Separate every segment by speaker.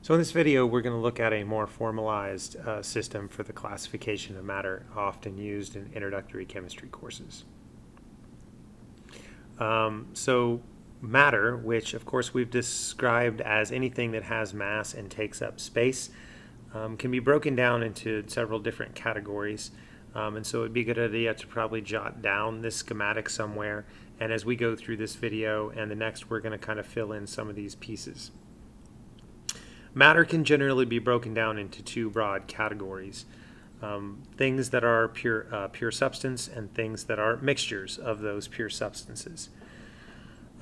Speaker 1: So in this video, we're going to look at a more formalized system for the classification of matter often used in introductory chemistry courses. So matter, which of course we've described as anything that has mass and takes up space, can be broken down into several different categories. And so it'd be a good idea to probably jot down this schematic somewhere. And as we go through this video and the next, we're going to kind of fill in some of these pieces. Matter can generally be broken down into two broad categories. Things that are pure substance and things that are mixtures of those pure substances.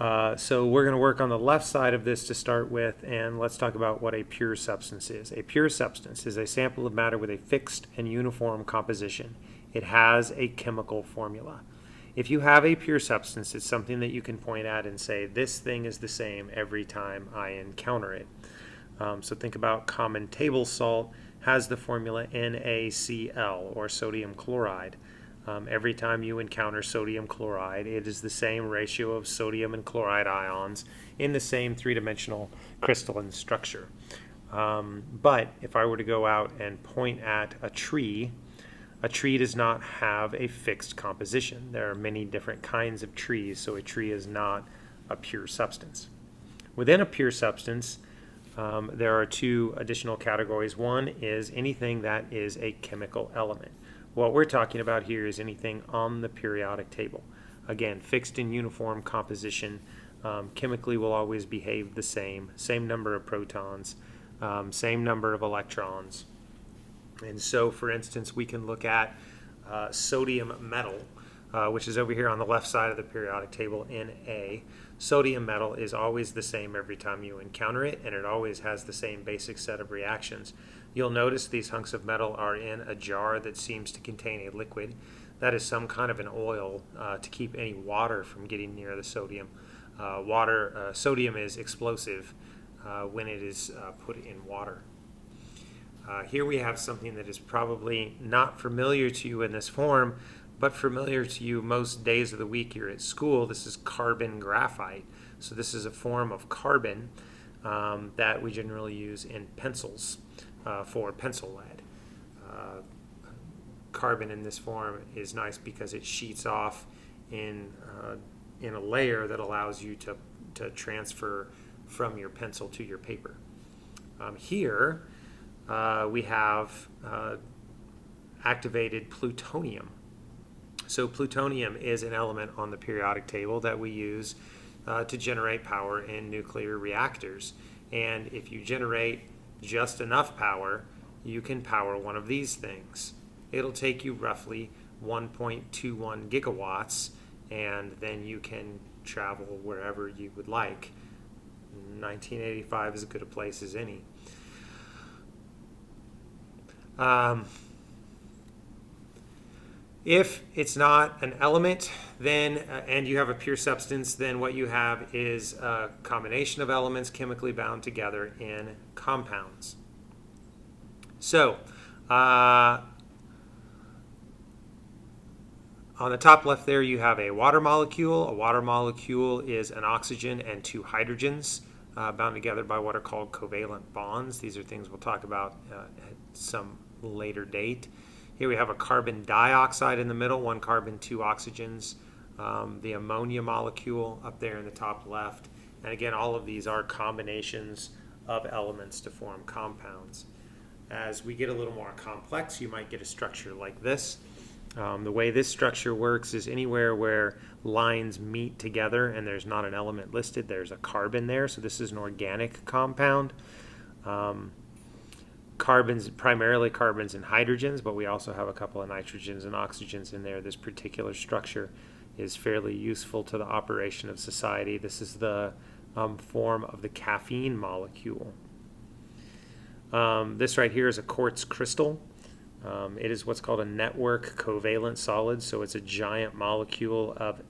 Speaker 1: So we're going to work on the left side of this to start with, and let's talk about what a pure substance is. A pure substance is a sample of matter with a fixed and uniform composition. It has a chemical formula. If you have a pure substance, it's something that you can point at and say, this thing is the same every time I encounter it. So think about common table salt has the formula NaCl, or sodium chloride. Every time you encounter sodium chloride, it is the same ratio of sodium and chloride ions in the same three-dimensional crystalline structure. But if I were to go out and point at a tree does not have a fixed composition. There are many different kinds of trees, so a tree is not a pure substance. Within a pure substance, there are two additional categories. One is anything that is a chemical element. What we're talking about here is anything on the periodic table. Again, fixed and uniform composition, chemically will always behave the same number of protons, same number of electrons. And so, for instance, we can look at sodium metal, which is over here on the left side of the periodic table, Na. Sodium metal is always the same every time you encounter it, and it always has the same basic set of reactions. You'll notice these hunks of metal are in a jar that seems to contain a liquid. That is some kind of an oil to keep any water from getting near the sodium. Sodium is explosive when it is put in water. Here we have something that is probably not familiar to you in this form, but familiar to you most days of the week you're at school. This is carbon graphite. So this is a form of carbon that we generally use in pencils for pencil lead. Carbon in this form is nice because it sheets off in a layer that allows you to transfer from your pencil to your paper. Here we have activated plutonium. So plutonium is an element on the periodic table that we use to generate power in nuclear reactors. And if you generate just enough power, you can power one of these things. It'll take you roughly 1.21 gigawatts, and then you can travel wherever you would like. 1985 is as good a place as any. If it's not an element, then and you have a pure substance, then what you have is a combination of elements chemically bound together in compounds. So, on the top left there, you have a water molecule. A water molecule is an oxygen and two hydrogens bound together by what are called covalent bonds. These are things we'll talk about at some later date. Here we have a carbon dioxide in the middle, one carbon, two oxygens, the ammonia molecule up there in the top left. And again, all of these are combinations of elements to form compounds. As we get a little more complex, you might get a structure like this. The way this structure works is anywhere where lines meet together and there's not an element listed, there's a carbon there. So this is an organic compound. Primarily carbons and hydrogens, but we also have a couple of nitrogens and oxygens in there. This particular structure is fairly useful to the operation of society. This is the form of the caffeine molecule. This right here is a quartz crystal. It is what's called a network covalent solid, so it's a giant molecule of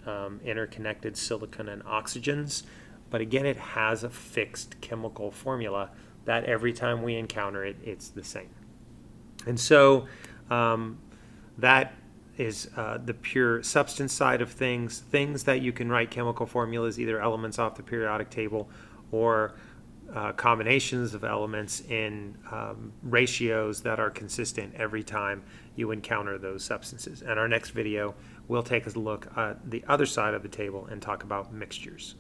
Speaker 1: interconnected silicon and oxygens. But again, it has a fixed chemical formula that every time we encounter it, it's the same. And so that is the pure substance side of things that you can write chemical formulas, either elements off the periodic table or combinations of elements in ratios that are consistent every time you encounter those substances. And our next video, we'll take a look at the other side of the table and talk about mixtures.